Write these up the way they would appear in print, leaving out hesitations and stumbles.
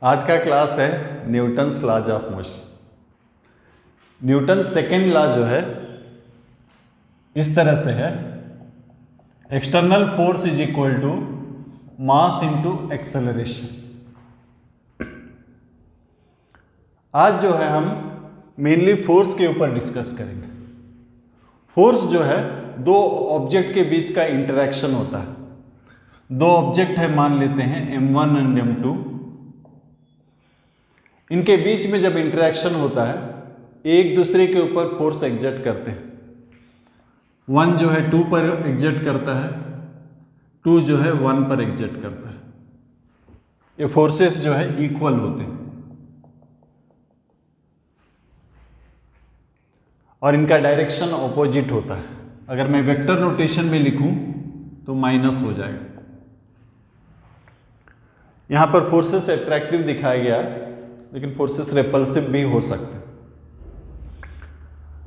आज का क्लास है Newton's laws of motion. Newton second law जो है इस तरह से है, external force is equal to mass into acceleration. आज जो है हम मेनली फोर्स के ऊपर डिस्कस करेंगे। फोर्स जो है दो ऑब्जेक्ट के बीच का इंटरेक्शन होता है। दो ऑब्जेक्ट है, मान लेते हैं m1 एंड m2। इनके बीच में जब इंटरेक्शन होता है एक दूसरे के ऊपर फोर्स एग्जर्ट करते हैं। वन जो है टू पर एग्जर्ट करता है, टू जो है वन पर एग्जर्ट करता है। ये फोर्सेस जो है इक्वल होते हैं और इनका डायरेक्शन ऑपोजिट होता है। अगर मैं वेक्टर नोटेशन में लिखूं तो माइनस हो जाएगा। यहां पर फोर्सेस अट्रैक्टिव दिखाया गया है, लेकिन फोर्सेस रेपल्सिव भी हो सकते हैं।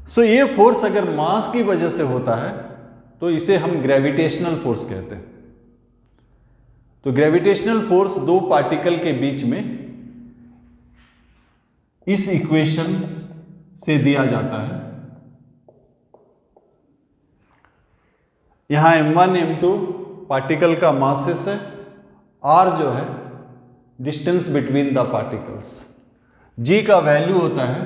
सो ये फोर्स अगर मास की वजह से होता है तो इसे हम ग्रेविटेशनल फोर्स कहते हैं। तो ग्रेविटेशनल फोर्स दो पार्टिकल के बीच में इस इक्वेशन से दिया जाता है। यहां m1 m2 पार्टिकल का मासेस है, r जो है distance between the particles, g का वैल्यू होता है,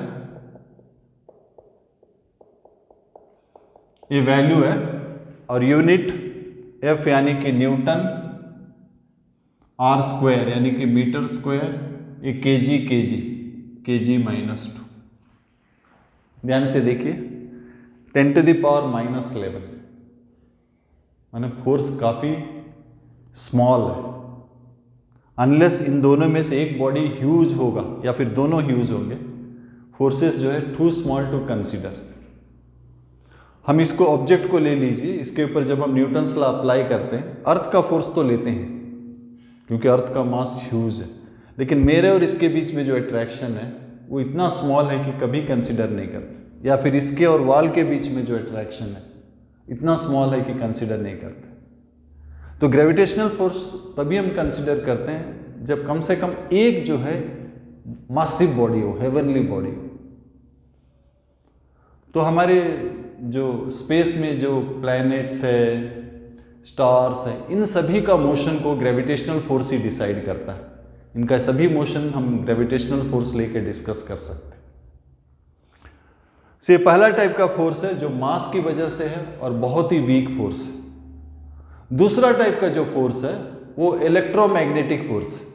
ये वैल्यू है, और यूनिट f यानी कि न्यूटन, r स्क्वायर यानी कि मीटर स्क्वायर, ये kg -2। ध्यान से देखिए 10⁻⁻11 माने फोर्स काफी स्मॉल है। अनलेस इन दोनों में से एक बॉडी ह्यूज होगा या फिर दोनों ह्यूज होंगे, फोर्सेस जो है टू स्मॉल टू कंसीडर। हम इसको ऑब्जेक्ट को ले लीजिए, इसके ऊपर जब हम न्यूटन्स लॉ अप्लाई करते हैं अर्थ का फोर्स तो लेते हैं क्योंकि अर्थ का मास ह्यूज है, लेकिन मेरे और इसके बीच में जो अट्रैक्शन है वो इतना स्मॉल है कि कभी कंसीडर नहीं करते, या फिर इसके और वॉल के बीच में जो अट्रैक्शन है इतना स्मॉल है कि कंसीडर नहीं करते। तो ग्रेविटेशनल फोर्स तभी हम कंसीडर करते हैं जब कम से कम एक जो है मासिव बॉडी हो, हेवनली बॉडी हो। तो हमारे जो स्पेस में जो प्लैनेट्स है, स्टार्स है, इन सभी का मोशन को ग्रेविटेशनल फोर्स ही डिसाइड करता है। इनका सभी मोशन हम ग्रेविटेशनल फोर्स लेकर डिस्कस कर सकते हैं। तो ये पहला टाइप का फोर्स है जो मास की वजह से है और बहुत ही वीक फोर्स है। दूसरा टाइप का जो फोर्स है वो इलेक्ट्रोमैग्नेटिक फोर्स है,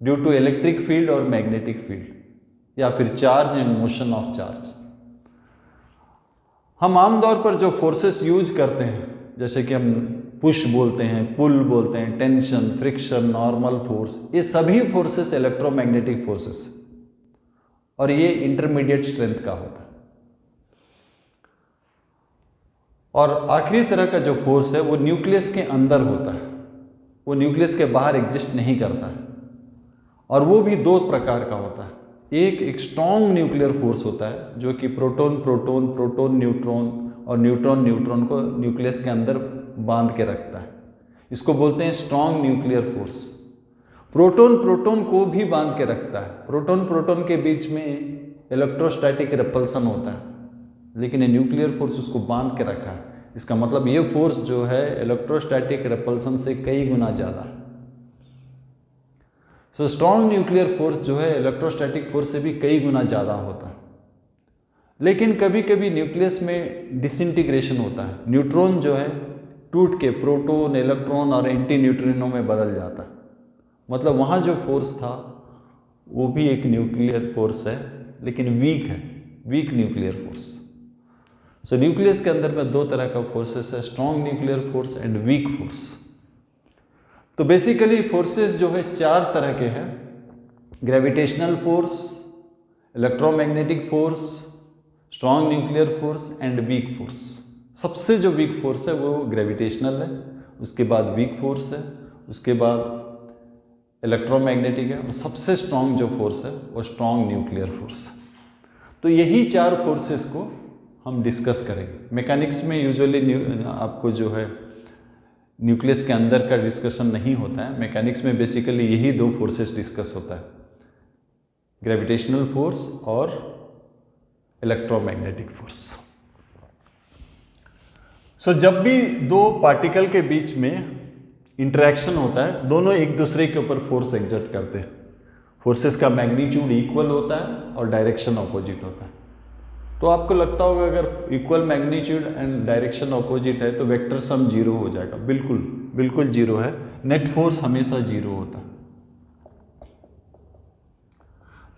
ड्यू टू इलेक्ट्रिक फील्ड और मैग्नेटिक फील्ड, या फिर charge and motion of charge. हम आमतौर पर जो फोर्सेस यूज करते हैं, जैसे कि हम पुश बोलते हैं, पुल बोलते हैं, टेंशन, फ्रिक्शन, नॉर्मल फोर्स, ये सभी फोर्सेस इलेक्ट्रोमैग्नेटिक फोर्सेस और ये इंटरमीडिएट स्ट्रेंथ का होता है। और आखिरी तरह का जो फोर्स है वो न्यूक्लियस के अंदर होता है, वो न्यूक्लियस के बाहर एग्जिस्ट नहीं करता है, और वो भी दो प्रकार का होता है। एक स्ट्रॉन्ग न्यूक्लियर फोर्स होता है जो कि प्रोटॉन प्रोटॉन, प्रोटॉन न्यूट्रॉन और न्यूट्रॉन न्यूट्रॉन को न्यूक्लियस के अंदर बांध के रखता है। इसको बोलते हैं strong nuclear force. Proton proton को भी बांध के रखता है। प्रोटॉन प्रोटॉन के बीच में इलेक्ट्रोस्टैटिक रिपल्सन होता है, लेकिन ये न्यूक्लियर फोर्स उसको बांध के रखा है। इसका मतलब ये फोर्स जो है इलेक्ट्रोस्टैटिक रिपल्सन से कई गुना ज़्यादा है। सो स्ट्रॉन्ग न्यूक्लियर फोर्स जो है इलेक्ट्रोस्टैटिक फोर्स से भी कई गुना ज़्यादा होता है। लेकिन कभी कभी न्यूक्लियस में डिसइंटीग्रेशन होता है, न्यूट्रॉन जो है टूट के प्रोटॉन, इलेक्ट्रॉन और एंटी न्यूट्रिनो में बदल जाता है। मतलब वहाँ जो फोर्स था वो भी एक न्यूक्लियर फोर्स है, लेकिन वीक है, वीक न्यूक्लियर फोर्स। सो न्यूक्लियस के अंदर में दो तरह का फोर्सेस है, strong nuclear force and weak force. तो बेसिकली फोर्सेस जो है चार तरह के हैं, gravitational force, electromagnetic force, strong nuclear force and weak force. सबसे जो वीक फोर्स है वो ग्रेविटेशनल है, उसके बाद वीक फोर्स है, उसके बाद इलेक्ट्रोमैग्नेटिक है, और सबसे स्ट्रॉन्ग जो फोर्स है वो स्ट्रॉन्ग न्यूक्लियर फोर्स है। तो यही चार फोर्सेस को हम डिस्कस करेंगे। मैकेनिक्स में यूजुअली आपको जो है न्यूक्लियस के अंदर का डिस्कशन नहीं होता है। मैकेनिक्स में बेसिकली यही दो फोर्सेस डिस्कस होता है, ग्रेविटेशनल फोर्स और इलेक्ट्रोमैग्नेटिक फोर्स। सो जब भी दो पार्टिकल के बीच में इंटरेक्शन होता है, दोनों एक दूसरे के ऊपर फोर्स एक्सर्ट करते हैं। फोर्सेस का मैग्नीट्यूड इक्वल होता है और डायरेक्शन ऑपोजिट होता है। तो आपको लगता होगा अगर equal magnitude and direction opposite है तो वेक्टर सम जीरो हो जाएगा। बिल्कुल बिल्कुल जीरो है, नेट फोर्स हमेशा जीरो होता है।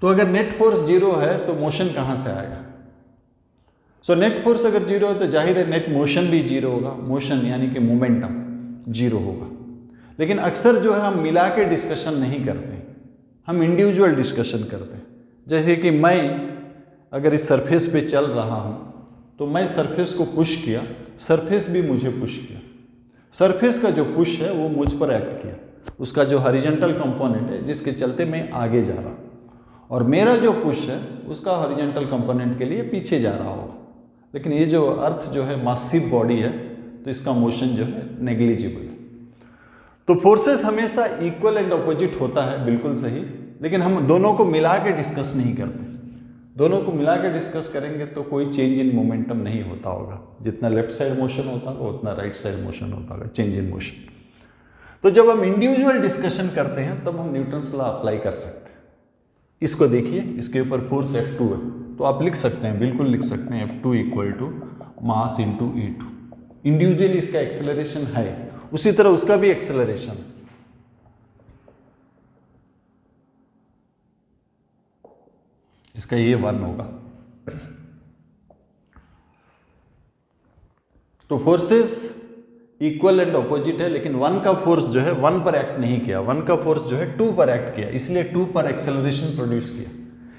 तो अगर नेट फोर्स जीरो है तो मोशन कहां से आएगा? सो नेट फोर्स अगर जीरो है तो जाहिर है नेट मोशन भी जीरो होगा। मोशन यानी कि मोमेंटम जीरो होगा। लेकिन अक्सर जो है हम मिला के डिस्कशन नहीं करते, हम इंडिविजुअल डिस्कशन करते हैं। जैसे कि मैं अगर इस सरफेस पे चल रहा हूं तो मैं सरफेस को पुश किया, सरफेस भी मुझे पुश किया। सरफेस का जो पुश है वो मुझ पर एक्ट किया, उसका जो हॉरिजॉन्टल कंपोनेंट है जिसके चलते मैं आगे जा रहा हूं, और मेरा जो पुश है उसका हॉरिजॉन्टल कंपोनेंट के लिए पीछे जा रहा होगा। लेकिन ये जो अर्थ जो है मासिव बॉडी है तो इसका मोशन जो है नेग्लिजिबल है। तो फोर्सेस हमेशा इक्वल एंड ऑपोजिट होता है, बिल्कुल सही। लेकिन हम दोनों को मिला के डिस्कस नहीं करते। दोनों को मिला के डिस्कस करेंगे तो कोई चेंज इन मोमेंटम नहीं होता होगा। जितना लेफ्ट साइड मोशन होता होगा उतना राइट साइड मोशन होता होगा, चेंज इन मोशन। तो जब हम इंडिविजुअल डिस्कशन करते हैं तब हम न्यूटन्स लॉ अप्लाई कर सकते हैं। इसको देखिए, इसके ऊपर फोर्स F2 है तो आप लिख सकते हैं, बिल्कुल लिख सकते हैं F2 equal to mass into E2। Individually इसका एक्सेलरेशन है, उसी तरह उसका भी एक्सेलरेशन। इसका ये 1 होगा। तो फोर्सेस इक्वल एंड ऑपोजिट है, लेकिन 1 का फोर्स जो है 1 पर एक्ट नहीं किया, 1 का फोर्स जो है 2 पर एक्ट किया, इसलिए 2 पर एक्सेलरेशन प्रोड्यूस किया।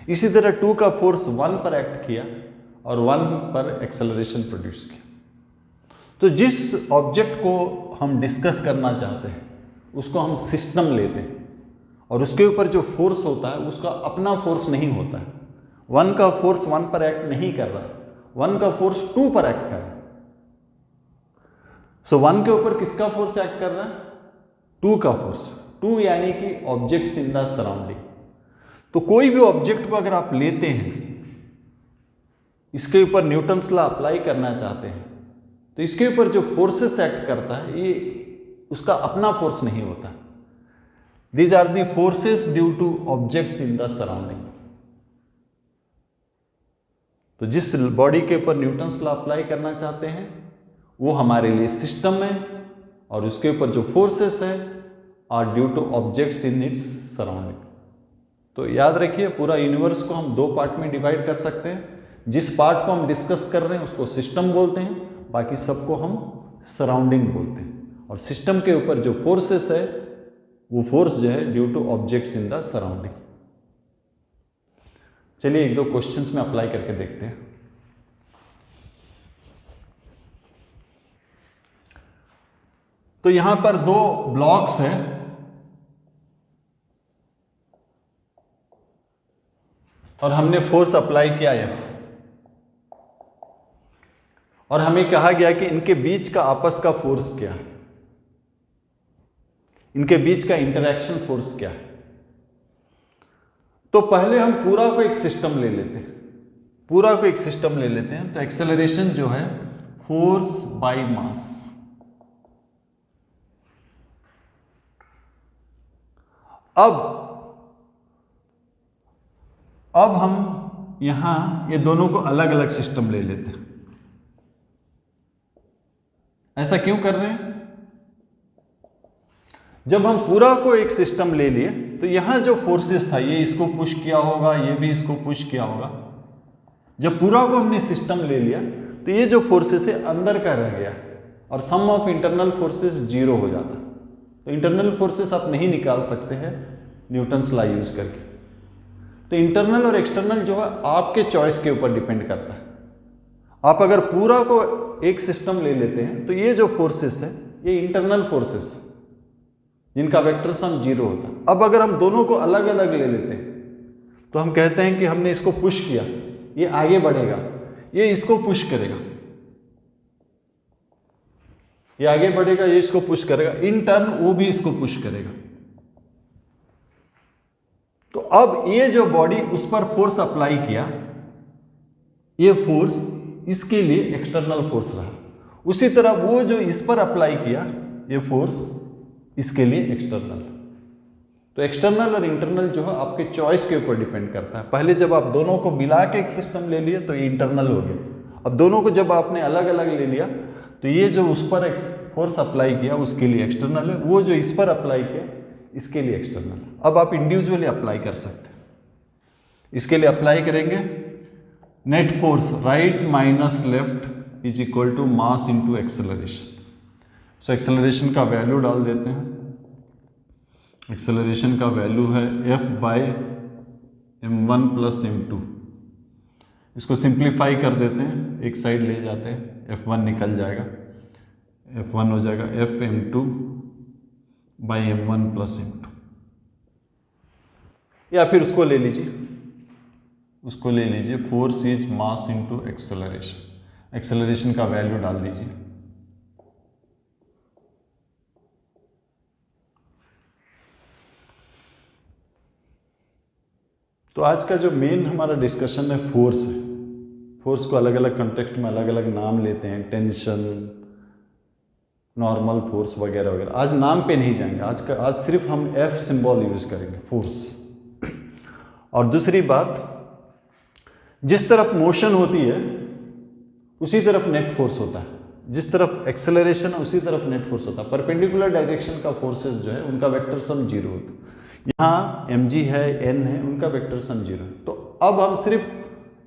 इसी तरह 2 का फोर्स 1 पर एक्ट किया और 1 पर एक्सेलरेशन प्रोड्यूस किया। तो जिस ऑब्जेक्ट को हम डिस्कस करना चाहते हैं उसको हम सिस्टम लेते हैं, और उसके ऊपर जो फोर्स होता है उसका अपना फोर्स नहीं होता है। 1 का फोर्स 1 पर एक्ट नहीं कर रहा, 1 का फोर्स 2 पर एक्ट कर रहा है। सो 1 के ऊपर किसका फोर्स एक्ट कर रहा है? 2 का फोर्स। 2 यानी कि ऑब्जेक्ट्स इन द सराउंडिंग। तो कोई भी ऑब्जेक्ट को अगर आप लेते हैं, इसके ऊपर न्यूटन्स लॉ अप्लाई करना चाहते हैं, तो इसके ऊपर जो फोर्सेस एक्ट करता है ये उसका अपना फोर्स नहीं होता। These are the forces due to objects in the surrounding. तो जिस बॉडी के ऊपर न्यूटन्स लॉ अप्लाई करना चाहते हैं वो हमारे लिए सिस्टम है, और उसके ऊपर जो फोर्सेस है are due to objects in its surrounding. तो याद रखिए, पूरा यूनिवर्स को हम 2 पार्ट में डिवाइड कर सकते हैं। जिस पार्ट को हम डिस्कस कर रहे हैं उसको सिस्टम बोलते हैं, बाकी सबको हम सराउंडिंग बोलते हैं। और सिस्टम के ऊपर जो फोर्सेस है वो फोर्स जो है due to objects in the surrounding. चलिए 1-2 क्वेश्चंस में अप्लाई करके देखते हैं। तो यहां पर 2 ब्लॉक्स हैं, और हमने फोर्स अप्लाई किया F, और हमें कहा गया कि इनके बीच का आपस का फोर्स क्या है, इनके बीच का इंटरैक्शन फोर्स क्या है। तो पहले हम पूरा को एक सिस्टम ले लेते हैं, पूरा को एक सिस्टम ले लेते हैं। तो एक्सेलरेशन जो है फोर्स बाय मास। अब हम यहां ये दोनों को अलग अलग सिस्टम ले लेते हैं। ऐसा क्यों कर रहे हैं? जब हम पूरा को एक सिस्टम ले लिए तो यहां जो फोर्सेस था ये इसको पुश किया होगा, ये भी इसको पुश किया होगा। जब पूरा को हमने सिस्टम ले लिया तो ये जो फोर्सेस है अंदर का रह गया, और सम ऑफ इंटरनल फोर्सेस 0 हो जाता। तो इंटरनल फोर्सेस आप नहीं निकाल सकते हैं न्यूटन्स लॉ यूज करके। तो इंटरनल और एक्सटर्नल जो है आपके चॉइस के ऊपर डिपेंड करता है। आप अगर पूरा को एक सिस्टम ले लेते हैं तो ये जो फोर्सेस है ये इंटरनल फोर्सेस है जिनका वेक्टर सम 0 होता है। अब अगर हम दोनों को अलग अलग ले लेते हैं तो हम कहते हैं कि हमने इसको पुश किया, ये आगे बढ़ेगा, ये इसको पुश करेगा। ये आगे बढ़ेगा, ये इसको पुश करेगा, इन टर्न वो भी इसको पुश करेगा। तो अब ये जो बॉडी उस पर फोर्स अप्लाई किया, ये फोर्स इसके लिए एक्सटर्नल फोर्स रहा। उसी तरह वो जो इस पर अप्लाई किया, ये फोर्स इसके लिए एक्सटर्नल। तो एक्सटर्नल और इंटरनल जो है आपके चॉइस के ऊपर डिपेंड करता है। पहले जब आप दोनों को मिला के एक सिस्टम ले लिए तो ये इंटरनल हो गया। अब दोनों को जब आपने अलग अलग ले लिया तो ये जो उस पर फोर्स अप्लाई किया उसके लिए एक्सटर्नल है, वो जो इस पर अप्लाई किया इसके लिए एक्सटर्नल है। अब आप इंडिविजुअली अप्लाई कर सकते हैं। इसके लिए अप्लाई करेंगे, net force right minus left is equal to mass into acceleration. So acceleration का वैल्यू डाल देते हैं। एक्सेलरेशन का वैल्यू है F by m1 plus m2। इसको सिंप्लीफाई कर देते हैं, एक साइड ले जाते हैं, F1 निकल जाएगा, F1 हो जाएगा F m2 by m1 plus m2। या फिर उसको ले लीजिए, उसको ले लीजिए, force is mass into acceleration. Acceleration का वैल्यू डाल दीजिए। तो आज का जो मेन हमारा डिस्कशन है फोर्स है। फोर्स को अलग अलग कॉन्टेक्स्ट में अलग अलग नाम लेते हैं, टेंशन, नॉर्मल फोर्स वगैरह वगैरह। आज नाम पे नहीं जाएंगे, आज सिर्फ हम F सिंबल यूज करेंगे, फोर्स। और दूसरी बात, जिस तरफ मोशन होती है उसी तरफ नेट फोर्स होता है, जिस तरफ एक्सेलरेशन है उसी तरफ नेट फोर्स होता है। परपेंडिकुलर डायरेक्शन का फोर्सेस जो है उनका वेक्टर सम जीरो होता है। यहाँ mg है, n है, उनका वेक्टर सम जीरो है। तो अब हम सिर्फ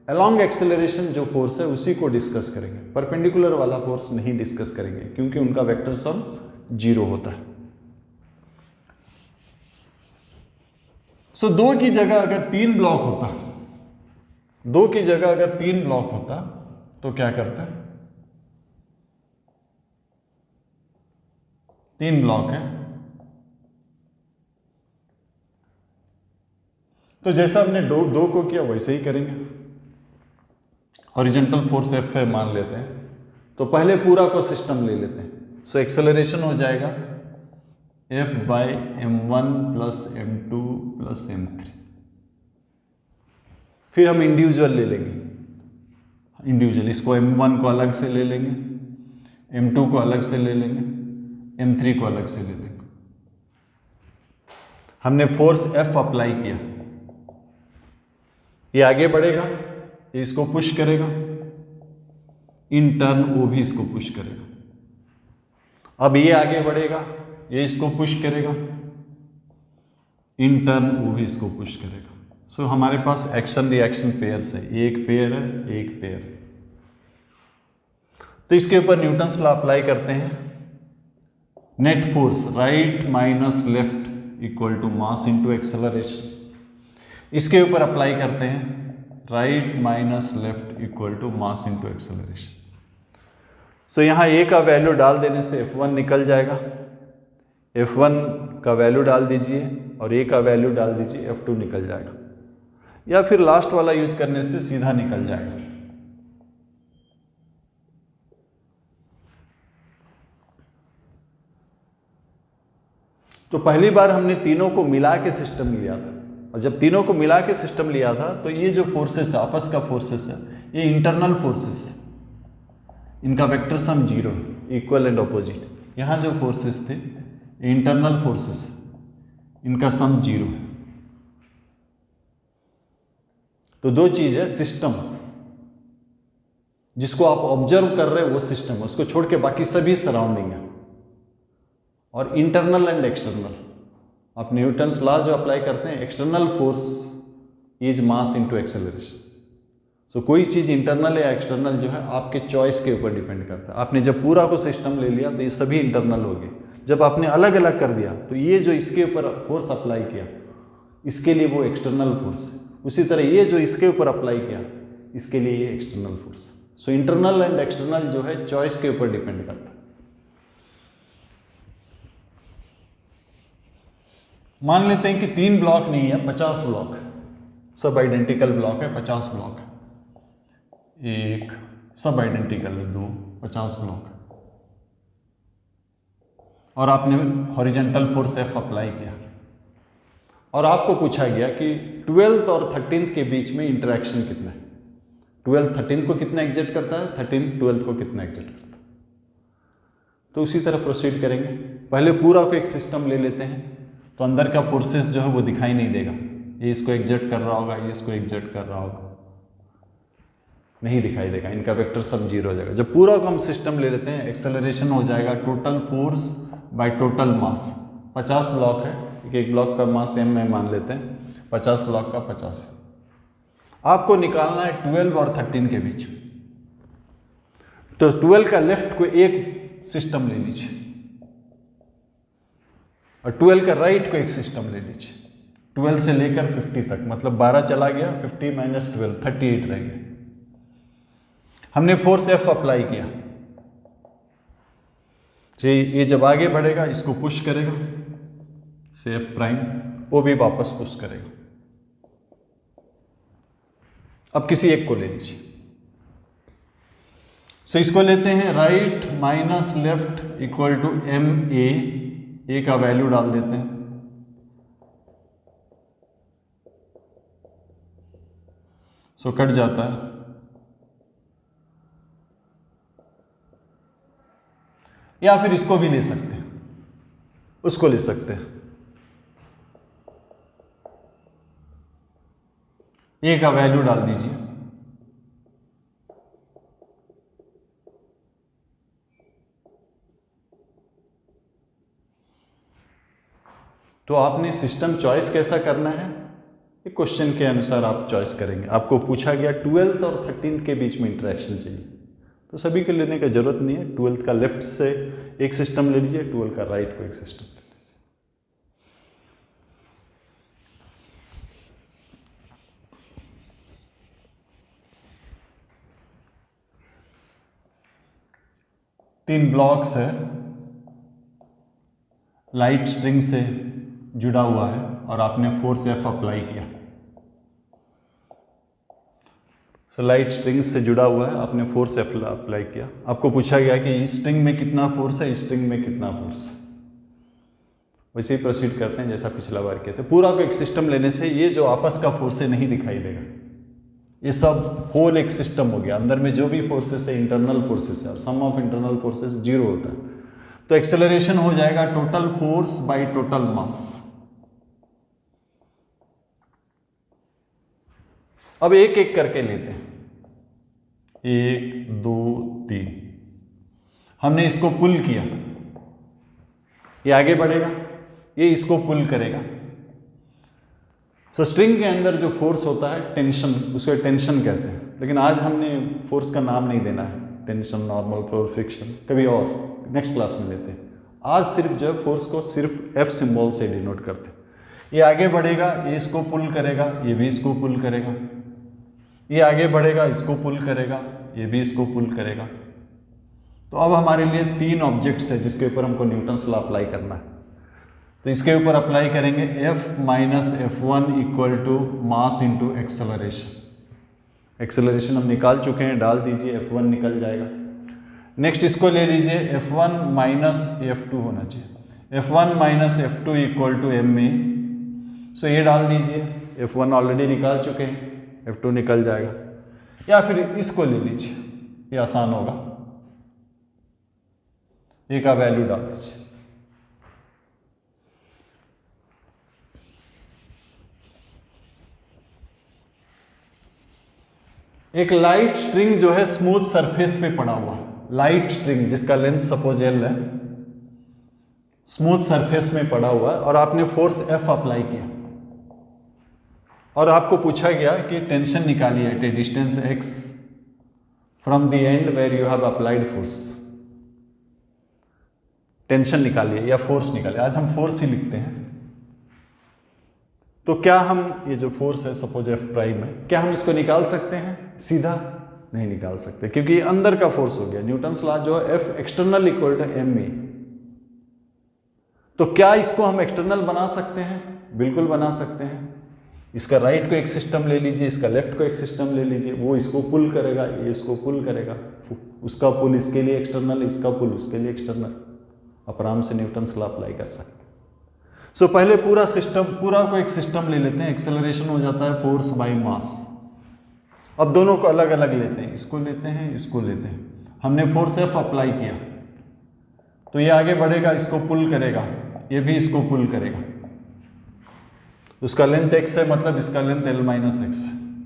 अलोंग एक्सेलरेशन जो फोर्स है उसी को डिस्कस करेंगे, परपेंडिकुलर वाला फोर्स नहीं डिस्कस करेंगे क्योंकि उनका वेक्टर सम जीरो होता है। सो दो की जगह अगर तीन ब्लॉक होता, दो की जगह अगर तीन ब्लॉक होता तो क्या करते? तीन ब्लॉक है तो जैसा हमने दो को किया वैसे ही करेंगे। हॉरिजॉन्टल फोर्स F है मान लेते हैं, तो पहले पूरा को सिस्टम ले लेते हैं। सो एक्सेलरेशन हो जाएगा F by m1 plus m2 plus m3। फिर हम इंडिविजुअल ले लेंगे, इंडिविजुअल इसको m1 को अलग से ले लेंगे, m2 को अलग से ले लेंगे, m3 को अलग से ले लेंगे। हमने फोर्स F अप्लाई किया, ये आगे बढ़ेगा, ये इसको पुश करेगा, इन टर्न वो भी इसको पुश करेगा। अब ये आगे बढ़ेगा, ये इसको पुश करेगा, इन टर्न वो भी इसको पुश करेगा। सो हमारे पास एक्शन रिएक्शन पेयर्स है, एक पेयर है, एक पेयर है। तो इसके ऊपर न्यूटन्स लॉ अप्लाई करते हैं। Net force right minus left equal to mass into acceleration. इसके ऊपर अप्लाई करते हैं right minus left equal to mass into acceleration. So यहाँ ए का वैल्यू डाल देने से F1 निकल जाएगा, F1 का वैल्यू डाल दीजिए और ए का वैल्यू डाल दीजिए, F2 निकल जाएगा। या फिर लास्ट वाला यूज करने से सीधा निकल जाएगा। तो पहली बार हमने तीनों को मिला के सिस्टम लिया था, और जब तीनों को मिला के सिस्टम लिया था तो ये जो फोर्सेस है, आपस का फोर्सेस है, ये इंटरनल फोर्सेस है, इनका vector sum zero, equal and opposite. यहाँ जो फोर्सेस थे इंटरनल फोर्सेस, इनका सम जीरो है। तो दो चीज है, सिस्टम जिसको आप ऑब्जर्व कर रहे हो वो सिस्टम है, उसको छोड़ के बाकी सभी सराउंडिंग है, और इंटरनल एंड एक्सटर्नल। आप न्यूटन्स लॉ जो अप्लाई करते हैं, external force is mass into acceleration. So कोई चीज इंटरनल या एक्सटर्नल जो है आपके चॉइस के ऊपर डिपेंड करता है। आपने जब पूरा को सिस्टम ले लिया तो ये सभी इंटरनल हो गए। जब आपने अलग अलग कर दिया तो ये जो इसके ऊपर फोर्स अप्लाई किया इसके लिए वो एक्सटर्नल फोर्स है, उसी तरह ये जो इसके ऊपर अप्लाई किया इसके लिए ये external force. So internal and external जो है चॉइस के ऊपर डिपेंड करता है। मान लेते हैं कि 3 ब्लॉक नहीं है, 50 ब्लॉक, सब आइडेंटिकल ब्लॉक है, 50 ब्लॉक है, एक सब आइडेंटिकल है, 2, 50 ब्लॉक। और आपने हॉरिजेंटल फोर्स F अप्लाई किया और आपको पूछा गया कि 12th और 13th के बीच में इंटरेक्शन कितना है। 12th 13th को कितना एग्जर्ट करता है, 13th 12th को कितना एग्जर्ट करता है। तो उसी तरह प्रोसीड करेंगे। पहले पूरा को एक सिस्टम ले लेते हैं, तो अंदर का फोर्सेस जो है वो दिखाई नहीं देगा। ये इसको एग्जर्ट कर रहा होगा, ये इसको एग्जर्ट कर रहा होगा, नहीं दिखाई देगा, इनका वेक्टर सब जीरो हो जाएगा। जब पूरा को हम सिस्टम ले लेते हैं, एक्सेलरेशन हो जाएगा total force by total mass. 50 block है, एक ब्लॉक का मास m में मान लेते हैं, 50 ब्लॉक का 50 है। आपको निकालना है 12 और 13 के बीच। तो 12 का लेफ्ट को एक सिस्टम ले लीजिए और 12 का राइट को एक सिस्टम ले लीजिए। 12 से लेकर 50 तक, मतलब 12 चला गया, 50 माइनस 12 38 रह गया। हमने फोर्स F अप्लाई किया, ये जब आगे बढ़ेगा इसको पुश करेगा, से F प्राइम, वो भी वापस पुश करेगा। अब किसी एक को ले लीजिए। सो इसको लेते हैं right minus left equal to A का वैल्यू डाल देते हैं। सो कट जाता है। या फिर इसको भी ले सकते हैं, उसको ले सकते हैं। ए का वैल्यू डाल दीजिए। तो आपने सिस्टम चॉइस कैसा करना है, ये क्वेश्चन के अनुसार आप चॉइस करेंगे। आपको पूछा गया 12th और 13th के बीच में इंटरेक्शन चाहिए, तो सभी को लेने का जरूरत नहीं है। 12th का लेफ्ट से एक सिस्टम ले लीजिए, 12th का राइट को एक सिस्टम ले लीजिए। तीन ब्लॉक्स है, लाइट स्ट्रिंग से जुड़ा हुआ है और आपने फोर्स F अप्लाई किया। लाइट स्ट्रिंग से जुड़ा हुआ है, आपने फोर्स F अप्लाई किया। आपको पूछा गया कि इस स्ट्रिंग में कितना फोर्स है, इस स्ट्रिंग में कितना फोर्स है। वैसे ही प्रोसीड करते हैं जैसा पिछला बार किए थे। पूरा को एक सिस्टम लेने से ये जो आपस का फोर्स है नहीं दिखाई देगा, ये सब होल एक सिस्टम हो गया। अंदर में जो भी फोर्सेस है इंटरनल फोर्सेस है और सम ऑफ इंटरनल फोर्सेस जीरो होता है। तो एक्सेलरेशन हो जाएगा total force by total mass. अब एक एक करके लेते हैं, 1 2 3। हमने इसको पुल किया, ये आगे बढ़ेगा, ये इसको पुल करेगा। स्ट्रिंग के अंदर जो फोर्स होता है टेंशन, उसको टेंशन कहते हैं। लेकिन आज हमने फोर्स का नाम नहीं देना है, टेंशन, नॉर्मल फोर्स, फ्रिक्शन, कभी और नेक्स्ट क्लास में लेते हैं। आज सिर्फ जो है फोर्स को सिर्फ F सिंबल से डिनोट करते हैं। ये आगे बढ़ेगा, ये इसको पुल करेगा, ये भी इसको पुल करेगा। ये आगे बढ़ेगा, इसको पुल करेगा, ये भी इसको पुल करेगा। तो अब हमारे लिए तीन ऑब्जेक्ट्स है जिसके ऊपर हमको न्यूटन्स लॉ अप्लाई करना है। तो इसके ऊपर अप्लाई करेंगे F minus F1 equal to mass into acceleration. Acceleration हम निकाल चुके हैं, डाल दीजिए, F1 निकल जाएगा। नेक्स्ट इसको ले लीजिए, F1 माइनस F2 होना चाहिए। F1 minus F2 equal to ma। So ये डाल दीजिए, F1 ऑलरेडी निकाल चुके हैं, F2 निकल जाएगा। या फिर इसको ले लीजिए, ये आसान होगा, ए का वैल्यू डाल दीजिए। एक लाइट स्ट्रिंग जो है स्मूथ सरफेस पे पड़ा हुआ, लाइट स्ट्रिंग जिसका लेंथ सपोज L है, स्मूथ सरफेस में पड़ा हुआ है और आपने फोर्स F अप्लाई किया और आपको पूछा गया कि टेंशन निकालिए at a distance x from the end where you have applied force. Tension निकालिए या फोर्स निकालिए, आज हम फोर्स ही लिखते हैं। तो क्या हम ये जो फोर्स है सपोज F प्राइम है, क्या हम इसको निकाल सकते हैं सीधा? नहीं निकाल सकते, क्योंकि ये अंदर का फोर्स हो गया। न्यूटन्स लॉ जो है F external equal to ma। तो क्या इसको हम एक्सटर्नल बना सकते हैं? बिल्कुल बना सकते हैं। इसका राइट को एक सिस्टम ले लीजिए, इसका लेफ्ट को एक सिस्टम ले लीजिए, वो इसको पुल करेगा, ये इसको पुल करेगा, उसका पुल इसके लिए एक्सटर्नल, इसका पुल उसके लिए एक्सटर्नल। आप आराम से न्यूटन्स लॉ अप्लाई कर सकते हैं। सो पहले पूरा को एक सिस्टम ले लेते हैं, एक्सेलरेशन हो जाता है फोर्स बाय मास। अब दोनों को अलग अलग लेते हैं, इसको लेते हैं, इसको लेते हैं। हमने फोर्स F अप्लाई किया तो ये आगे बढ़ेगा, इसको पुल करेगा, ये भी इसको पुल करेगा। उसका लेंथ x है, मतलब इसका लेंथ L-x।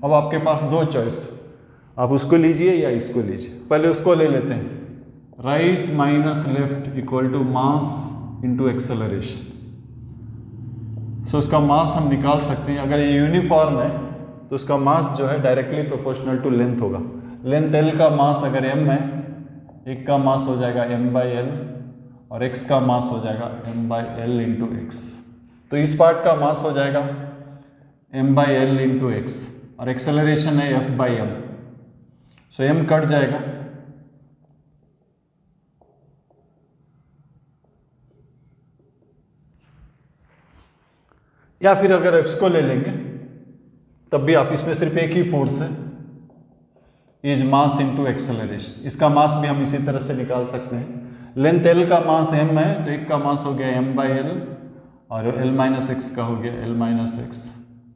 अब आपके पास दो चॉइस, आप उसको लीजिए या इसको लीजिए। पहले उसको ले लेते हैं, right minus left equal to mass into acceleration. So उसका मास हम निकाल सकते हैं। अगर ये यूनिफॉर्म है तो उसका मास जो है डायरेक्टली प्रोपोर्शनल टू लेंथ होगा। लेंथ L का मास अगर m है, एक का मास हो जाएगा m/l और x का मास हो जाएगा m/l इंटू एक्स। तो इस पार्ट का मास हो जाएगा m/l इंटू एक्स और एक्सेलरेशन है F/m। सो m कट जाएगा, या फिर अगर इसको ले लेंगे तब भी आप, इसमें सिर्फ एक ही फोर्स है, इज मास इंटू एक्सेलरेशन। इसका मास भी हम इसी तरह से निकाल सकते हैं। लेंथ L का मास m है तो एक का मास हो गया m/l और L-x का हो गया L-x।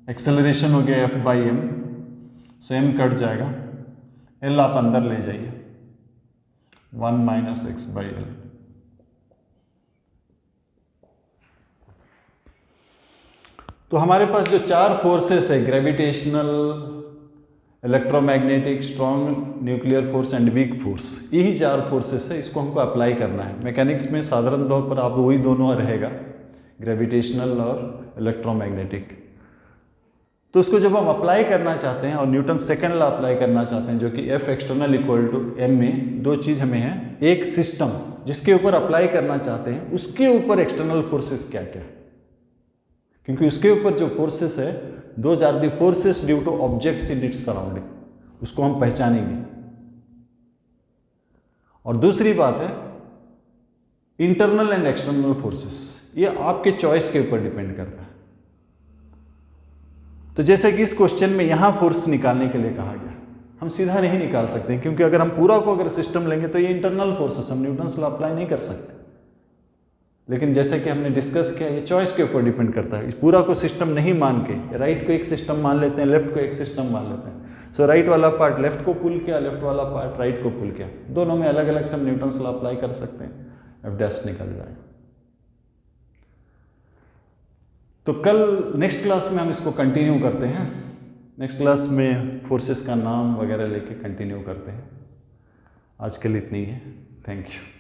एक्सेलरेशन हो गया F/m। सो m कट जाएगा, L आप अंदर ले जाइए, 1 - x/l। तो हमारे पास जो चार फोर्सेस है, gravitational, electromagnetic, strong nuclear force and weak force, यही चार फोर्सेस है। इसको हमको अप्लाई करना है। मैकेनिक्स में साधारण तौर पर आप वही दोनों रहेगा, ग्रेविटेशनल और इलेक्ट्रोमैग्नेटिक। तो उसको जब हम अप्लाई करना चाहते हैं और न्यूटन सेकंड लॉ अप्लाई करना चाहते हैं, जो कि F external equal to m में दो चीज हमें है, एक सिस्टम जिसके ऊपर अप्लाई करना चाहते हैं उसके ऊपर एक्सटर्नल फोर्सेस क्या क्या है, क्योंकि उसके ऊपर जो फोर्सेस है, those are the forces due to objects in its surrounding, उसको हम पहचानेंगे। और दूसरी बात है इंटरनल एंड एक्सटर्नल फोर्सेस, ये आपके चॉइस के ऊपर डिपेंड करता है। तो जैसे कि इस क्वेश्चन में यहां फोर्स निकालने के लिए कहा गया, हम सीधा नहीं निकाल सकते, क्योंकि अगर हम पूरा को अगर सिस्टम लेंगे तो ये इंटरनल फोर्सेस, हम न्यूटन्स लॉ अप्लाई नहीं कर सकते। लेकिन जैसे कि हमने डिस्कस किया, ये चॉइस के ऊपर डिपेंड करता है। इस पूरा को सिस्टम नहीं मान के, राइट को एक सिस्टम मान लेते हैं, लेफ्ट को एक सिस्टम मान लेते हैं। सो राइट वाला पार्ट लेफ्ट को पुल किया, लेफ्ट वाला पार्ट राइट को पुल किया, दोनों में अलग अलग से हम न्यूटन्स लॉ अप्लाई कर सकते हैं, F' निकल जाएगा। तो कल नेक्स्ट क्लास में हम इसको कंटिन्यू करते हैं। नेक्स्ट क्लास में फोर्सेस का नाम वगैरह लेके कंटिन्यू करते हैं। आज के लिए इतनी ही है। Thank you.